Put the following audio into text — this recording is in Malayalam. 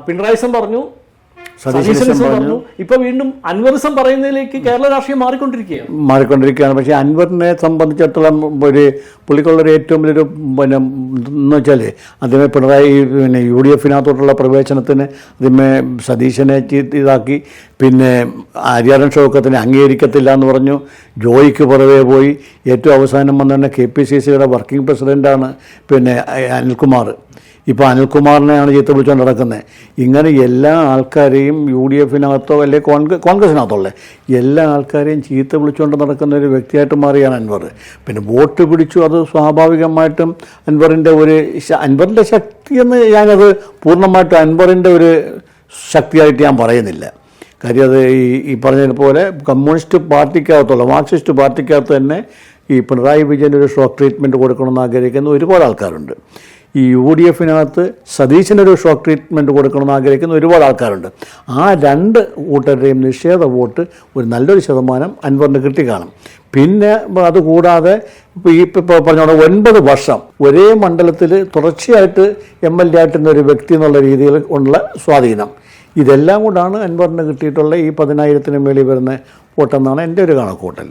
പിണറായിസം പറഞ്ഞു, സതീശനിസം പറഞ്ഞു, ഇപ്പൊ വീണ്ടും അൻവറിസം പറയുന്നതിലേക്ക് കേരള രാഷ്ട്രീയം മാറിക്കൊണ്ടിരിക്കുകയാണ്. പക്ഷേ അൻവറിനെ സംബന്ധിച്ചിടത്തോളം പുള്ളിക്കുള്ളൊരു ഏറ്റവും വലിയൊരു എന്ന് വെച്ചാൽ ആദ്യമേ പിണറായി UDF-നകത്തോട്ടുള്ള പ്രവേശനത്തിന് ആദ്യമേ സതീശനെ ഇതാക്കി, പിന്നെ ആര്യാടൻ ഷൗക്കത്തിനെ അംഗീകരിക്കത്തില്ല എന്ന് പറഞ്ഞു, ജോയിക്ക് പുറകെ പോയി, ഏറ്റവും അവസാനം വന്നുതന്നെ KPCCയുടെ വർക്കിംഗ് പ്രസിഡൻ്റാണ് പിന്നെ അനിൽകുമാർ. ഇപ്പോൾ അനിൽകുമാറിനെയാണ് ചീത്ത വിളിച്ചുകൊണ്ട് നടക്കുന്നത്. ഇങ്ങനെ എല്ലാ ആൾക്കാരെയും UDF-നകത്തോ അല്ലെങ്കിൽ കോൺഗ്രസിനകത്തുള്ള എല്ലാ ആൾക്കാരെയും ചീത്ത വിളിച്ചുകൊണ്ട് നടക്കുന്ന ഒരു വ്യക്തിയായിട്ട് മാറിയാണ് അൻവർ. പിന്നെ വോട്ട് പിടിച്ചു, അത് സ്വാഭാവികമായിട്ടും അൻവറിൻ്റെ ശക്തിയെന്ന് ഞാനത് പൂർണ്ണമായിട്ടും അൻവറിൻ്റെ ഒരു ശക്തിയായിട്ട് ഞാൻ പറയുന്നില്ല. കാര്യം അത് ഈ പറഞ്ഞതുപോലെ കമ്മ്യൂണിസ്റ്റ് പാർട്ടിക്കകത്തുള്ള മാർക്സിസ്റ്റ് പാർട്ടിക്കകത്ത് തന്നെ ഈ പിണറായി വിജയൻ ഒരു ഷോക്ക് ട്രീറ്റ്മെൻറ്റ് കൊടുക്കണമെന്ന് ആഗ്രഹിക്കുന്ന ഒരുപാട് ആൾക്കാരുണ്ട്. ഈ UDF-നകത്ത് സതീശനൊരു ഷോക്ക് ട്രീറ്റ്മെൻറ്റ് കൊടുക്കണമെന്ന് ആഗ്രഹിക്കുന്ന ഒരുപാട് ആൾക്കാരുണ്ട്. ആ രണ്ട് കൂട്ടരുടെയും നിഷേധ വോട്ട് ഒരു നല്ലൊരു ശതമാനം അൻവറിന് കിട്ടിക്കാണും. പിന്നെ അതുകൂടാതെ ഇപ്പോൾ പറഞ്ഞോളെ 9 വർഷം ഒരേ മണ്ഡലത്തിൽ തുടർച്ചയായിട്ട് MLA ആയിട്ടുന്ന ഒരു വ്യക്തി എന്നുള്ള രീതിയിൽ ഉള്ള സ്വാധീനം, ഇതെല്ലാം കൊണ്ടാണ് അൻവറിന് കിട്ടിയിട്ടുള്ള ഈ 10,000-ന് മേളിൽ വരുന്ന വോട്ടെന്നാണ് എൻ്റെ ഒരു കണക്കുകൂട്ടൽ.